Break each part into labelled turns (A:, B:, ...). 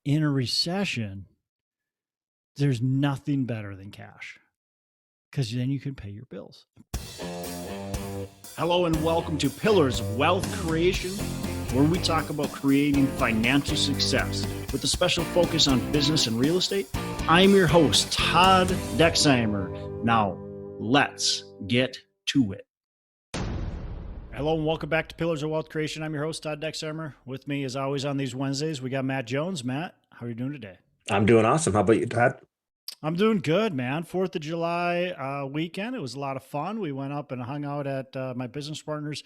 A: in a recession, there's nothing better than cash because then you can pay your bills. Hello and welcome to Pillars of Wealth Creation, where we talk about creating financial success with a special focus on business and real estate. I'm your host, Todd Dexheimer. Now, let's get to it. Hello and welcome back to Pillars of Wealth Creation. I'm your host, Todd Dexheimer. With me, as always, on these Wednesdays, we got Matt Jones. Matt, how are you doing today?
B: I'm doing awesome. How about you, Todd?
A: I'm doing good, man. 4th of July weekend. It was a lot of fun. We went up and hung out at my business partner's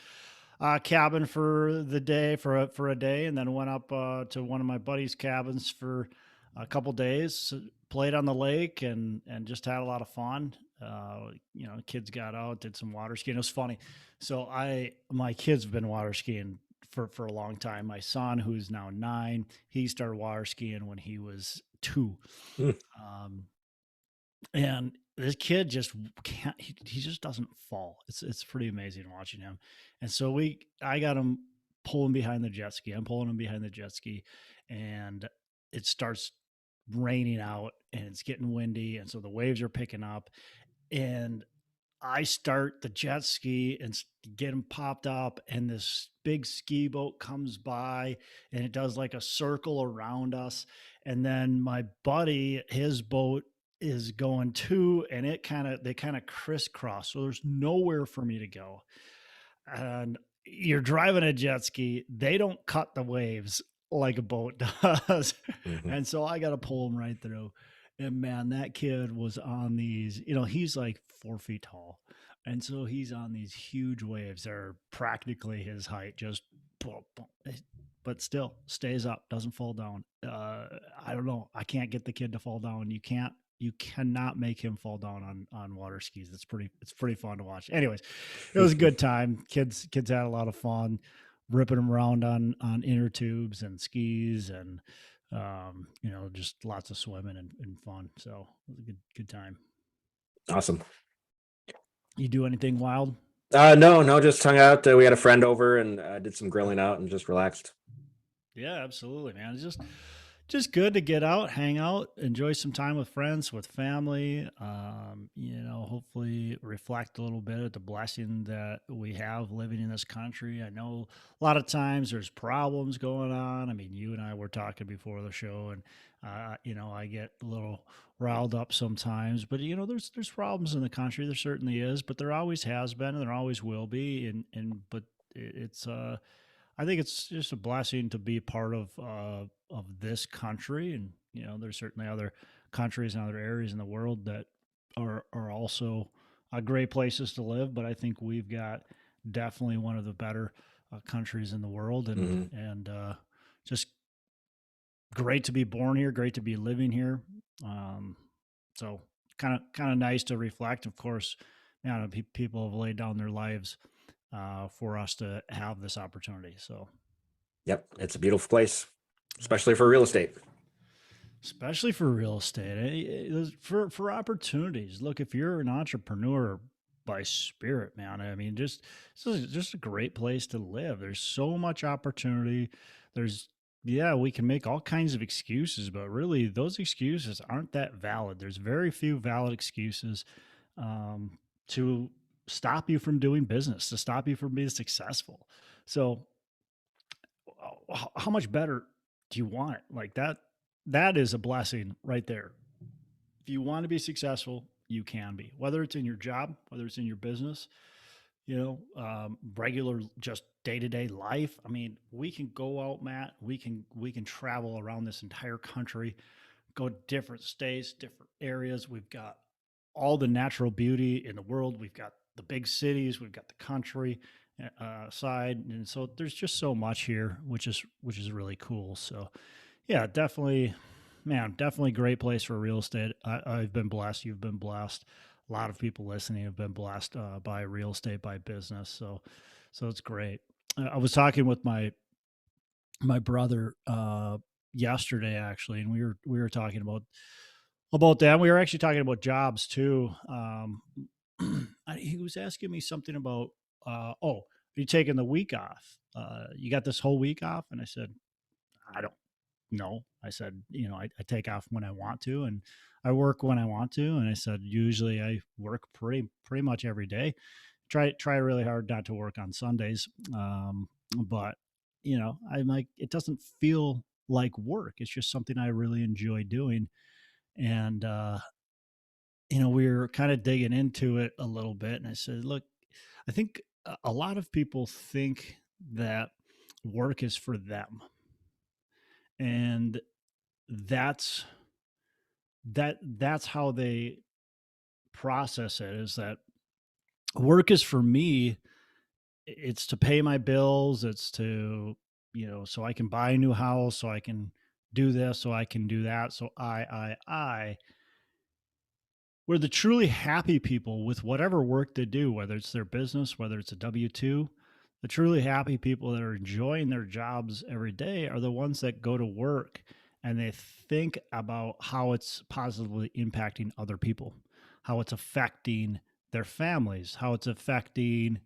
A: cabin for the day, for a day, and then went up to one of my buddy's cabins for a couple days. Played on the lake and just had a lot of fun. Kids got out, did some water skiing. It was funny. So my kids have been water skiing for a long time. My son, who's now 9, he started water skiing when he was 2.
B: Mm.
A: And this kid just can't, he just doesn't fall. It's pretty amazing watching him. And so I got him pulling behind the jet ski. I'm pulling him behind the jet ski, and it starts raining out and it's getting windy. And so the waves are picking up, and I start the jet ski and get him popped up, and this big ski boat comes by and it does like a circle around us. And then my buddy, his boat is going too, and they kind of crisscross. So there's nowhere for me to go. And you're driving a jet ski, they don't cut the waves like a boat does.
B: Mm-hmm.
A: And so I got to pull them right through. And man, that kid was on these, he's like 4 feet tall. And so he's on these huge waves that are practically his height, just, but still stays up, doesn't fall down. I don't know. I can't get the kid to fall down. You cannot make him fall down on water skis. It's pretty fun to watch. Anyways, it was a good time. Kids had a lot of fun ripping them around on inner tubes and skis, and just lots of swimming and fun. So it was a good time.
B: Awesome.
A: You do anything wild?
B: No, just hung out. We had a friend over and did some grilling out and just relaxed.
A: Yeah, absolutely, man. It's just good to get out, hang out, enjoy some time with friends, with family. Hopefully reflect a little bit at the blessing that we have living in this country. I know a lot of times there's problems going on. I mean, you and I were talking before the show, and I get a little riled up sometimes. But there's problems in the country. There certainly is, but there always has been, and there always will be. But it's I think it's just a blessing to be part of this country, and there's certainly other countries and other areas in the world that are also great places to live. But I think we've got definitely one of the better countries in the world, and
B: Mm-hmm.
A: and just great to be born here, great to be living here. So kind of nice to reflect. Of course, people have laid down their lives for us to have this opportunity. So,
B: Yep, it's a beautiful place, especially for real estate.
A: especially for real estate, for opportunities. Look, if you're an entrepreneur by spirit, man, I mean, this is just a great place to live. There's so much opportunity. We can make all kinds of excuses, but really, those excuses aren't that valid. There's very few valid excuses to stop you from doing business, to stop you from being successful. So, how much better do you want it? Like that is a blessing right there. If you want to be successful, you can be, whether it's in your job, whether it's in your business, regular, just day-to-day life. I mean, we can go out, Matt, we can travel around this entire country, go to different states, different areas. We've got all the natural beauty in the world. We've got the big cities, we've got the country side, and so there's just so much here, which is really cool. So, yeah, definitely, man, definitely great place for real estate. I've been blessed. You've been blessed. A lot of people listening have been blessed by real estate, by business. So it's great. I was talking with my brother yesterday, actually, and we were talking about that. We were actually talking about jobs too. He was asking me something about, are you taking the week off? You got this whole week off? And I said, I don't, no. I said, I take off when I want to, and I work when I want to. And I said, usually I work pretty much every day. Try really hard not to work on Sundays. But I'm like, it doesn't feel like work. It's just something I really enjoy doing. And we were kind of digging into it a little bit, and I said, look, I think a lot of people think that work is for them, and that's that's how they process it, is that work is for me. It's to pay my bills. It's to, so I can buy a new house, so I can do this, so I can do that. So I where the truly happy people with whatever work they do, whether it's their business, whether it's a W 2, the truly happy people that are enjoying their jobs every day are the ones that go to work and they think about how it's positively impacting other people, how it's affecting their families, how it's affecting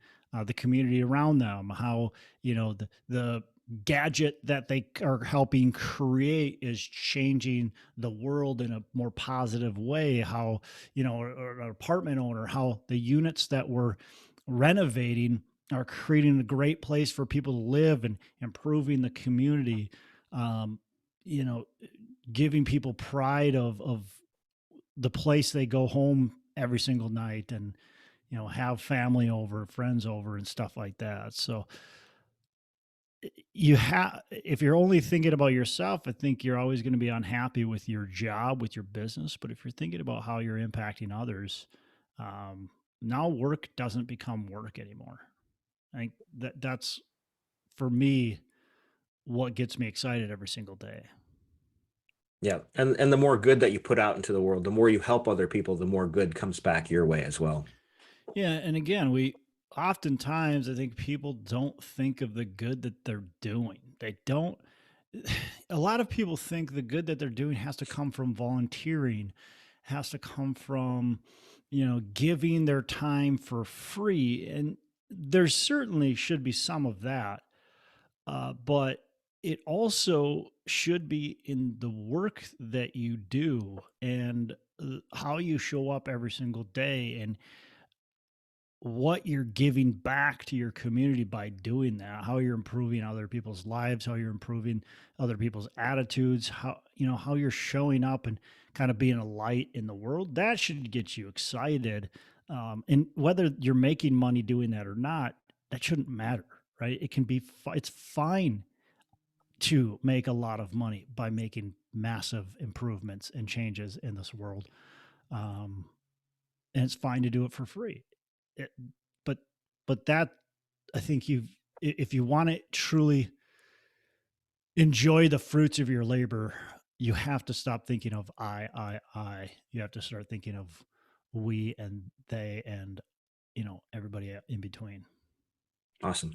A: the community around them, how, the gadget that they are helping create is changing the world in a more positive way, how, or an apartment owner, how the units that we're renovating are creating a great place for people to live and improving the community. um, you know Giving people pride of the place they go home every single night, and have family over, friends over, and stuff like that. So if you're only thinking about yourself, I think you're always going to be unhappy with your job, with your business. But if you're thinking about how you're impacting others, um, now work doesn't become work anymore. I think that's, for me, what gets me excited every single day.
B: Yeah. And the more good that you put out into the world, the more you help other people, the more good comes back your way as well.
A: Yeah, and again, we oftentimes, I think people don't think of the good that they're doing. They don't. A lot of people think the good that they're doing has to come from volunteering, has to come from, giving their time for free, and there certainly should be some of that, but it also should be in the work that you do, and how you show up every single day, and what you're giving back to your community by doing that, how you're improving other people's lives, how you're improving other people's attitudes, how you're showing up and kind of being a light in the world. That should get you excited. And whether you're making money doing that or not, that shouldn't matter, right? It can be, it's fine to make a lot of money by making massive improvements and changes in this world. Um, and it's fine to do it for free. It, but that, I think, if you want to truly enjoy the fruits of your labor, you have to stop thinking of I. You have to start thinking of we and they, and everybody in between.
B: Awesome.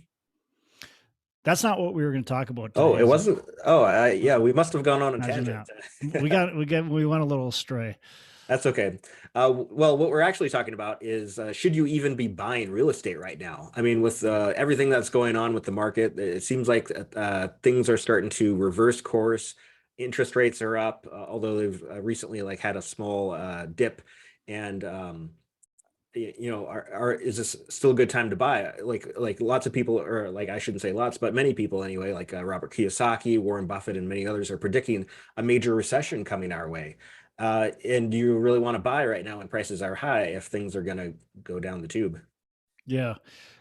A: That's not what we were going to talk about
B: Oh,
A: today,
B: it
A: is it?
B: wasn't. Oh, yeah, we must have gone on a
A: Imagine
B: tangent.
A: that. We went a little astray.
B: That's okay. Well, what we're actually talking about is should you even be buying real estate right now? I mean, with everything that's going on with the market, it seems like things are starting to reverse course. Interest rates are up, although they've recently like had a small dip. And is this still a good time to buy? Like lots of people, or like I shouldn't say lots, but many people anyway, like Robert Kiyosaki, Warren Buffett, and many others are predicting a major recession coming our way. And do you really want to buy right now when prices are high if things are going to go down the tube?
A: Yeah,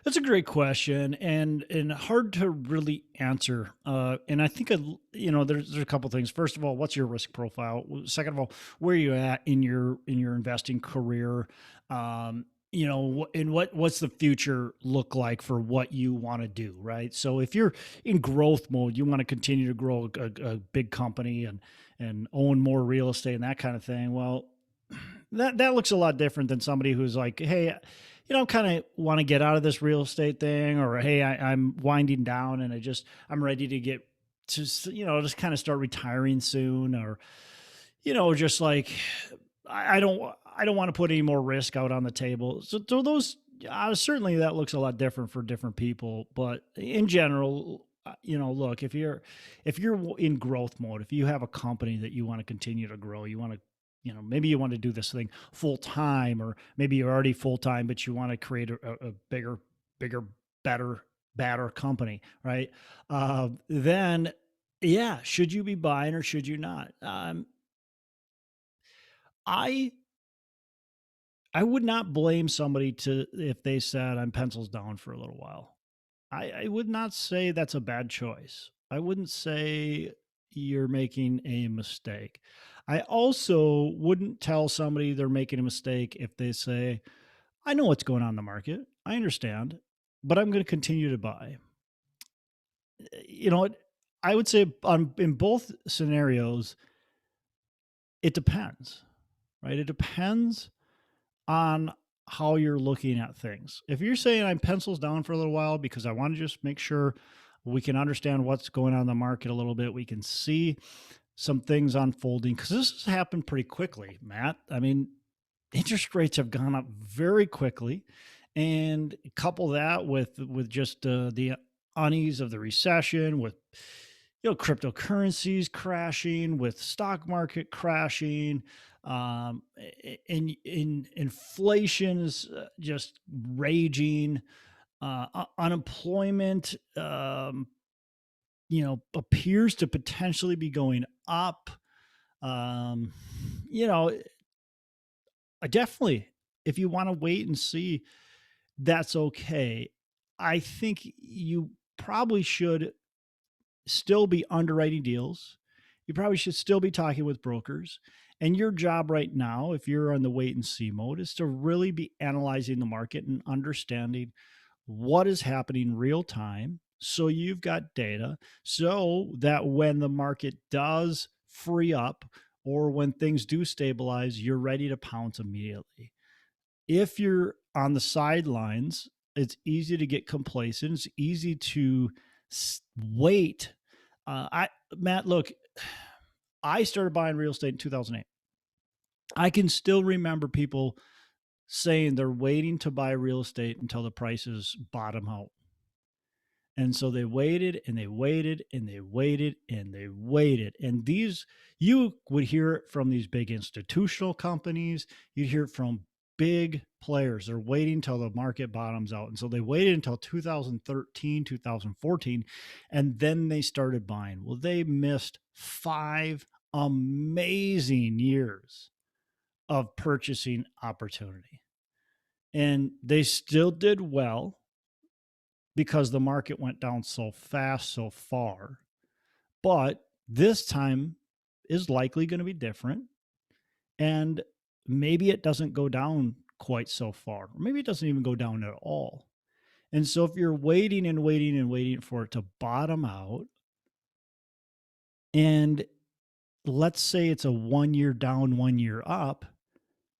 A: that's a great question, and hard to really answer. And I think there's a couple things. First of all, what's your risk profile? Second of all, where are you at in your investing career? And what's the future look like for what you want to do, right? So if you're in growth mode, you want to continue to grow a big company and own more real estate and that kind of thing. Well, that looks a lot different than somebody who's like, hey, kind of want to get out of this real estate thing, or hey, I'm winding down and I'm ready to get to, just kind of start retiring soon, or just like I don't want to put any more risk out on the table. So those certainly that looks a lot different for different people, but in general, look, if you're in growth mode, if you have a company that you want to continue to grow, you want to, maybe you want to do this thing full time, or maybe you're already full time, but you want to create a bigger, better, badder company, right? Then, yeah, should you be buying or should you not? I I would not blame somebody to if they said I'm pencils down for a little while. I would not say that's a bad choice. I wouldn't say you're making a mistake. I also wouldn't tell somebody they're making a mistake if they say, I know what's going on in the market. I understand, but I'm going to continue to buy. What I would say in both scenarios, it depends, right? It depends on how you're looking at things. If you're saying I'm pencils down for a little while because I want to just make sure we can understand what's going on in the market a little bit, we can see some things unfolding, because this has happened pretty quickly, Matt. I mean, interest rates have gone up very quickly, and couple that with just the unease of the recession, with cryptocurrencies crashing, with stock market crashing, in inflation is just raging, unemployment appears to potentially be going up. um you know I definitely, if you want to wait and see, that's okay. I think you probably should still be underwriting deals. You probably should still be talking with brokers. And your job right now, if you're on the wait and see mode, is to really be analyzing the market and understanding what is happening real time. So you've got data so that when the market does free up, or when things do stabilize, you're ready to pounce immediately. If you're on the sidelines, it's easy to get complacent. It's easy to wait. I Matt, look, I started buying real estate in 2008. I can still remember people saying they're waiting to buy real estate until the prices bottom out. And so they waited and they waited and they waited and they waited. And you would hear it from these big institutional companies. You'd hear it from big players. They're waiting until the market bottoms out. And so they waited until 2013, 2014, and then they started buying. Well, they missed 5 amazing years of purchasing opportunity. And they still did well because the market went down so fast, so far. But this time is likely going to be different. And maybe it doesn't go down quite so far. Or maybe it doesn't even go down at all. And so if you're waiting and waiting and waiting for it to bottom out, and let's say it's a 1 year down, 1 year up,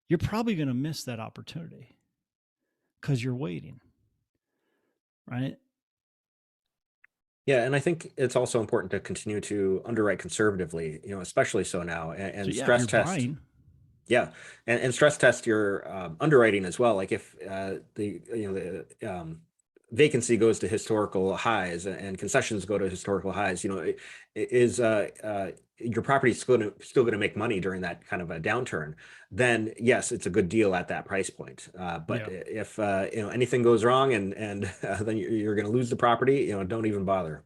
A: you're probably going to miss that opportunity because you're waiting, right?
B: Yeah, and I think it's also important to continue to underwrite conservatively, especially so now,
A: So
B: and
A: yeah, if
B: stress
A: you're
B: test.
A: buying,
B: Yeah, and stress test your underwriting as well. Like if the vacancy goes to historical highs and concessions go to historical highs, is your property still going to make money during that kind of a downturn? Then yes, it's a good deal at that price point. But
A: yeah.
B: if anything goes wrong and then you're going to lose the property, don't even bother.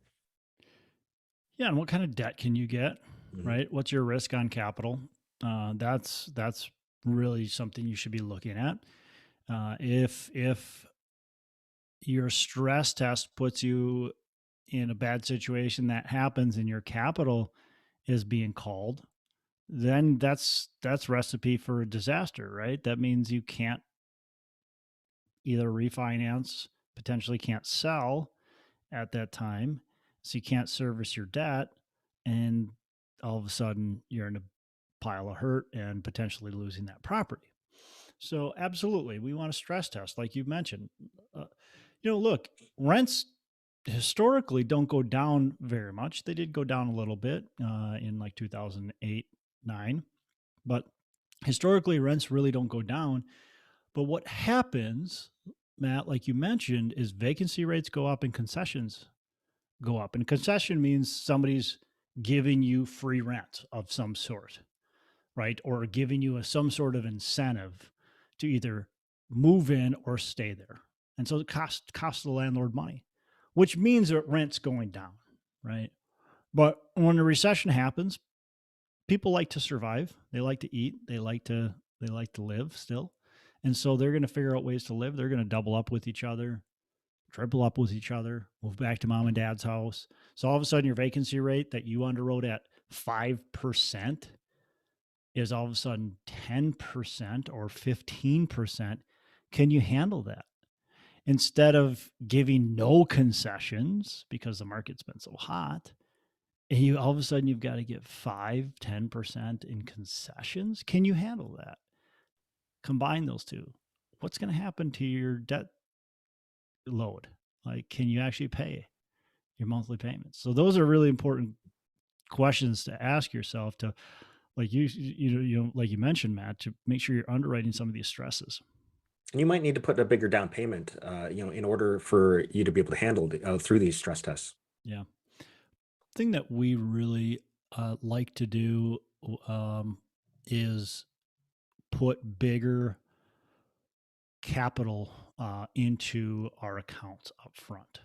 A: Yeah, and what kind of debt can you get,
B: Mhm.
A: right? What's your risk on capital? That's really something you should be looking at. If your stress test puts you in a bad situation, that happens, and your capital is being called, then that's recipe for a disaster, right? That means you can't either refinance, potentially can't sell at that time, so you can't service your debt, and all of a sudden you're in a pile of hurt and potentially losing that property. So absolutely, we want to stress test, like you mentioned. Uh, Look, rents historically don't go down very much. They did go down a little bit in like 2008, 9, but historically rents really don't go down. But what happens, Matt, like you mentioned, is vacancy rates go up and concessions go up. And concession means somebody's giving you free rent of some sort, right? Or giving you some sort of incentive to either move in or stay there. And so it costs the landlord money, which means that rent's going down, right? But when a recession happens, people like to survive. They like to eat. They like to live still. And so they're going to figure out ways to live. They're going to double up with each other, triple up with each other, move back to mom and dad's house. So all of a sudden your vacancy rate that you underwrote at 5% is all of a sudden 10% or 15%. Can you handle that? Instead of giving no concessions because the market's been so hot, and you all of a sudden you've got to give 5-10% in concessions. Can you handle that? Combine those two. What's going to happen to your debt load? Like, can you actually pay your monthly payments? So those are really important questions to ask yourself, to like like you mentioned, Matt, to make sure you're underwriting some of these stresses.
B: And you might need to put a bigger down payment, in order for you to be able to handle through these stress tests.
A: Yeah. Thing that we really like to do is put bigger capital into our accounts up front.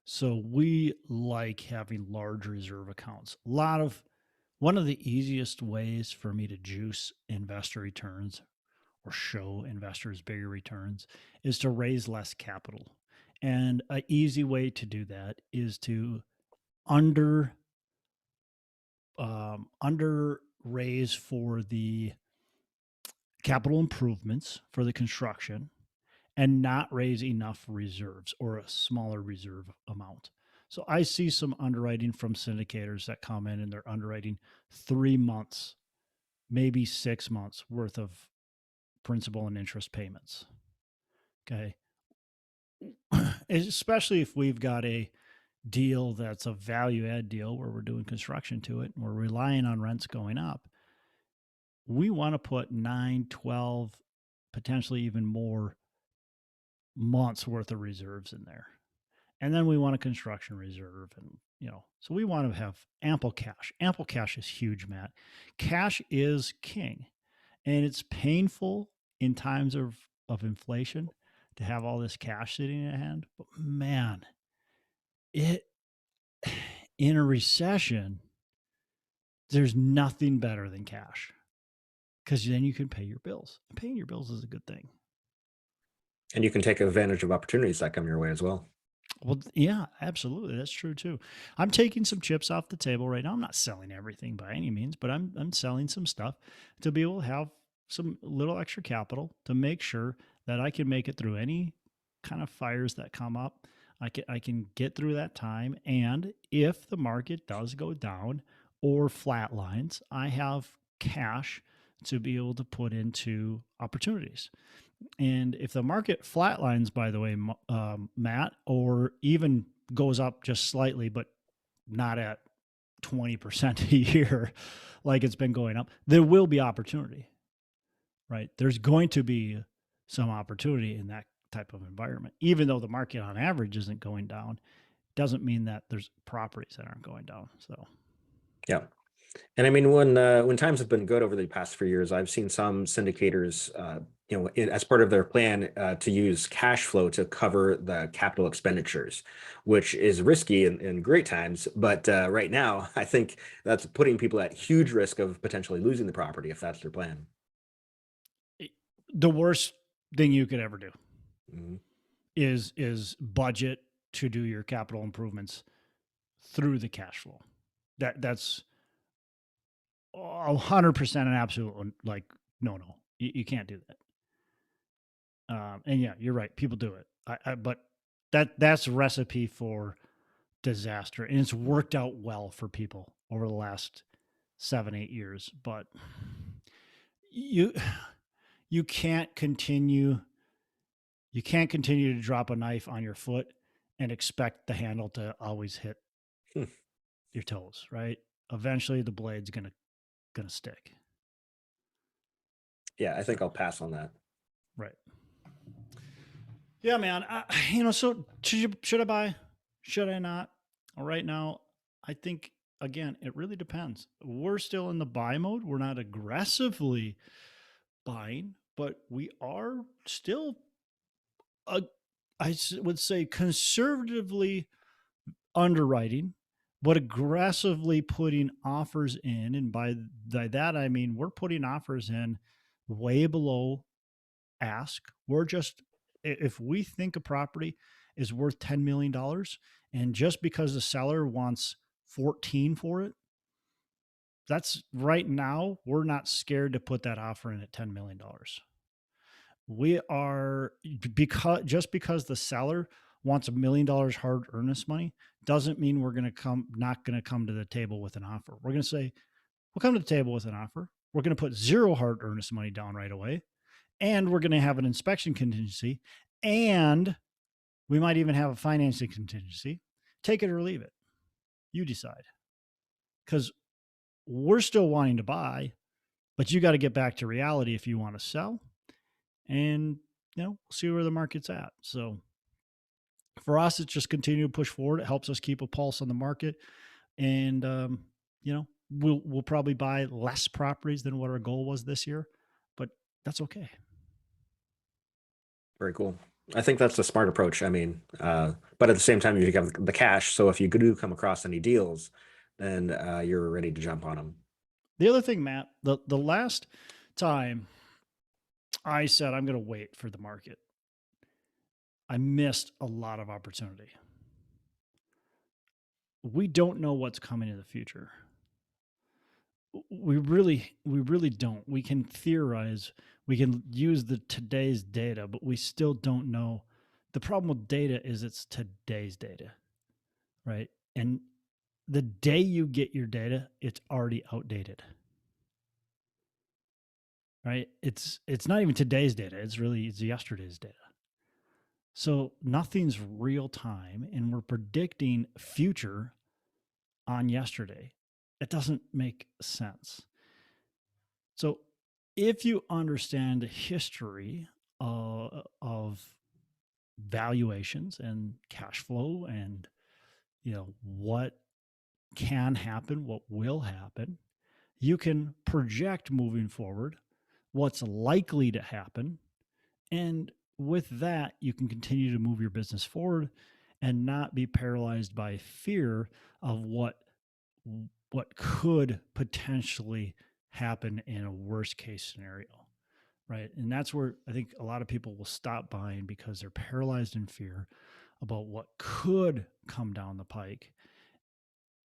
A: So we like having large reserve accounts. One of the easiest ways for me to juice investor returns or show investors bigger returns is to raise less capital. And an easy way to do that is to under under raise for the capital improvements for the construction and not raise enough reserves or a smaller reserve amount. So I see some underwriting from syndicators that come in and they're underwriting 3 months, maybe 6 months worth of principal and interest payments. Okay. Especially if we've got a deal that's a value add deal where we're doing construction to it and we're relying on rents going up. We want to put 9, 12, potentially even more months worth of reserves in there. And then we want a construction reserve, and so we want to have ample cash. Ample cash is huge, Matt. Cash is king. And it's painful in times of inflation to have all this cash sitting in hand. But man, it in a recession, there's nothing better than cash because then you can pay your bills. And paying your bills is a good thing.
B: And you can take advantage of opportunities that come your way as well.
A: Well, yeah, absolutely. That's true too. I'm taking some chips off the table right now. I'm not selling everything by any means, but I'm selling some stuff to be able to have some little extra capital to make sure that I can make it through any kind of fires that come up. I can get through that time, and if the market does go down or flatlines, I have cash to be able to put into opportunities. And if the market flatlines, by the way, Matt, or even goes up just slightly, but not at 20% a year like it's been going up, there will be opportunity, right? There's going to be some opportunity in that type of environment. Even though the market on average isn't going down, doesn't mean that there's properties that aren't going down. So,
B: Yeah. And I mean, when times have been good over the past few years, I've seen some syndicators, as part of their plan, to use cash flow to cover the capital expenditures, which is risky in great times. But right now, I think that's putting people at huge risk of potentially losing the property if that's their plan.
A: the worst thing you could ever do
B: Mhm.
A: is budget to do your capital improvements through the cash flow. That's 100% an absolute, like, no. You can't do that. And yeah, you're right. People do it. But that's a recipe for disaster, and it's worked out well for people over the last 7-8 years. But you you can't continue you can't continue to drop a knife on your foot and expect the handle to always hit
B: Hmm.
A: your toes, right? Eventually, the blade's gonna stick.
B: Yeah, I
A: So
B: think I'll pass on that.
A: right. Yeah, man. So should I buy? Should I not? Right now, I think again, it really depends. We're still in the buy mode. We're not aggressively buying, but we are still, uh, would say, conservatively underwriting, but aggressively putting offers in. And by that, I mean we're putting offers in way below ask. We're just, if we think a property is worth $10 million, and just because the seller wants 14 for it, that's right now, we're not scared to put that offer in at $10 million. We are, because just because the seller wants $1 million hard earnest money doesn't mean we're going to come, not going to come to the table with an offer. We're going to say, we'll come to the table with an offer. We're going to put zero hard earnest money down right away. And we're going to have an inspection contingency. And we might even have a financing contingency. Take it or leave it. You decide. Because we're still wanting to buy, but you got to get back to reality if you want to sell. And, see where the market's at. So for us, it's just continue to push forward. It helps us keep a pulse on the market. And, we'll probably buy less properties than what our goal was this year, but that's okay.
B: Very cool. I think that's a smart approach. I mean, but at the same time, you have the cash. So if you do come across any deals, then you're ready to jump on them.
A: The other thing, Matt, the last time I said I'm going to wait for the market, I missed a lot of opportunity. We don't know what's coming in the future. We really don't. We can theorize, we can use the today's data, but we still don't know. The problem with data is it's today's data, right? And the day you get your data, it's already outdated. Right? It's not even today's data. It's yesterday's data. So nothing's real time, and we're predicting future on yesterday. It doesn't make sense. So if you understand the history of valuations and cash flow, and what can happen, what will happen, you can project moving forward what's likely to happen. And with that, you can continue to move your business forward and not be paralyzed by fear of what could potentially happen in a worst case scenario. Right. And that's where I think a lot of people will stop buying, because they're paralyzed in fear about what could come down the pike.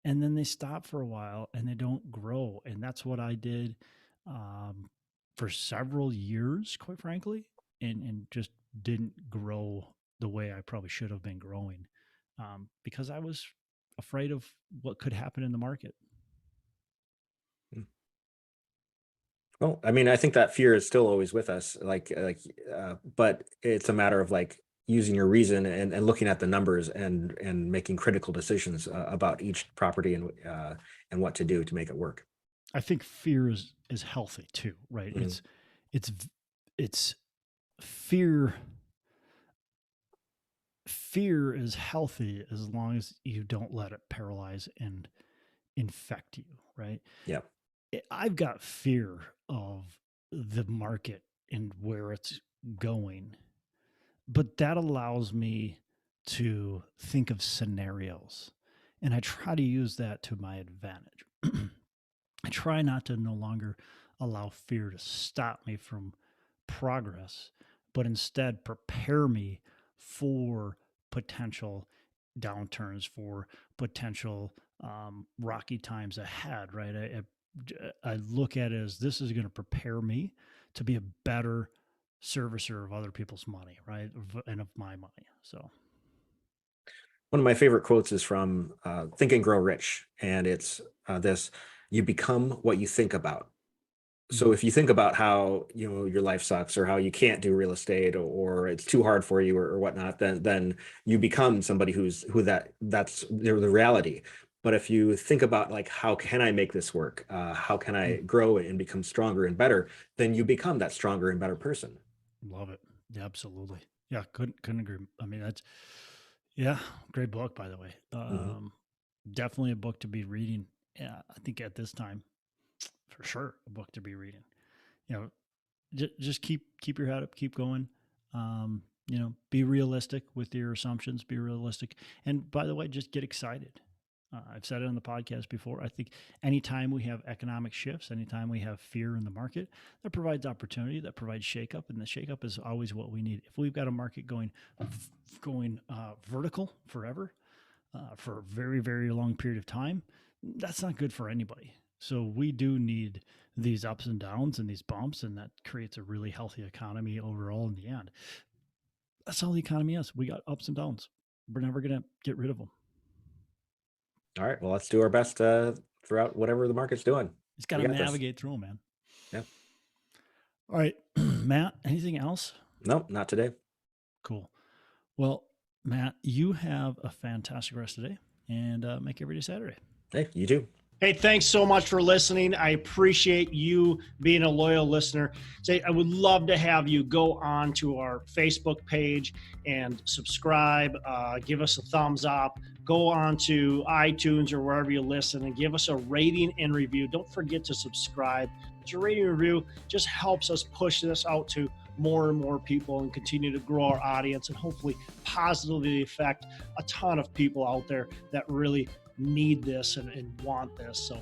A: And then they stop for a while and they don't grow. And that's what I did for several years, quite frankly, and just didn't grow the way I probably should have been growing, because I was afraid of what could happen in the market.
B: Well, I mean, I think that fear is still always with us, but it's a matter of like using your reason and looking at the numbers and making critical decisions about each property and what to do to make it work.
A: I think fear is healthy too, right?
B: Mhm.
A: It's fear. Fear is healthy as long as you don't let it paralyze and infect you, right?
B: Yeah.
A: I've got fear of the market and where it's going, but that allows me to think of scenarios, and I try to use that to my advantage. I try not to no longer allow fear to stop me from progress, but instead prepare me for potential downturns, for potential rocky times ahead, right? I look at it as this is going to prepare me to be a better servicer of other people's money, right? And of my money. So,
B: One of my favorite quotes is from Think and Grow Rich, and it's this: "You become what you think about." So
A: mm,
B: if you think about how your life sucks, or how you can't do real estate, or it's too hard for you, or whatnot, then you become somebody that's the reality. But if you think about like, how can I make this work? How can I
A: mm,
B: grow and become stronger and better? Then you become that stronger and better person.
A: love it. Yeah, absolutely. Yeah, couldn't agree. I mean, that's, yeah, great book, by the way.
B: Mhm.
A: definitely a book to be reading. I think at this time, for sure, a book to be reading. You know, just keep your head up, keep going. Be realistic with your assumptions, be realistic. And by the way, just get excited. I've said it on the podcast before. I think anytime we have economic shifts, anytime we have fear in the market, that provides opportunity, that provides shakeup, and the shakeup is always what we need. If we've got a market going vertical forever, for a very, very long period of time, that's not good for anybody. So we do need these ups and downs and these bumps, and that creates a really healthy economy overall in the end. That's all the economy is. We got ups and downs. We're never going to get rid of them.
B: All right. Well, let's do our best throughout whatever the market's doing.
A: It's got to navigate through them, man.
B: Yeah.
A: All right, Matt, anything else?
B: Nope, not today.
A: Cool. Well, Matt, you have a fantastic rest of the day, and make every day Saturday.
B: Hey, you too.
A: Hey, thanks so much for listening. I appreciate you being a loyal listener. I would love to have you go on to our Facebook page and subscribe, give us a thumbs up, go on to iTunes or wherever you listen and give us a rating and review. Don't forget to subscribe. Your rating and review just helps us push this out to more and more people and continue to grow our audience and hopefully positively affect a ton of people out there that really need this and want this. So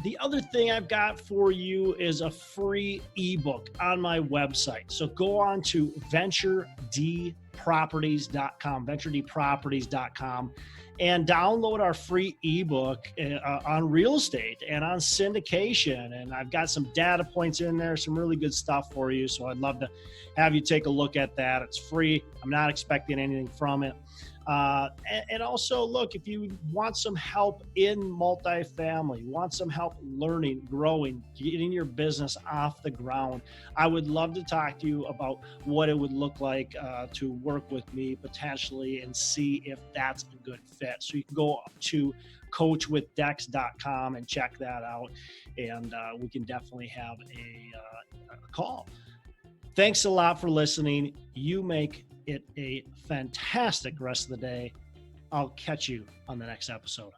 A: the other thing I've got for you is a free ebook on my website. So go on to venturedproperties.com, and download our free ebook on real estate and on syndication. And I've got some data points in there, some really good stuff for you. So I'd love to have you take a look at that. It's free. I'm not expecting anything from it. And also, look, if you want some help in multifamily, want some help learning, growing, getting your business off the ground, I would love to talk to you about what it would look like to work with me potentially and see if that's a good fit. So you can go to coachwithdex.com and check that out, and we can definitely have a call. Thanks a lot for listening. You make it a fantastic rest of the day. I'll catch you on the next episode.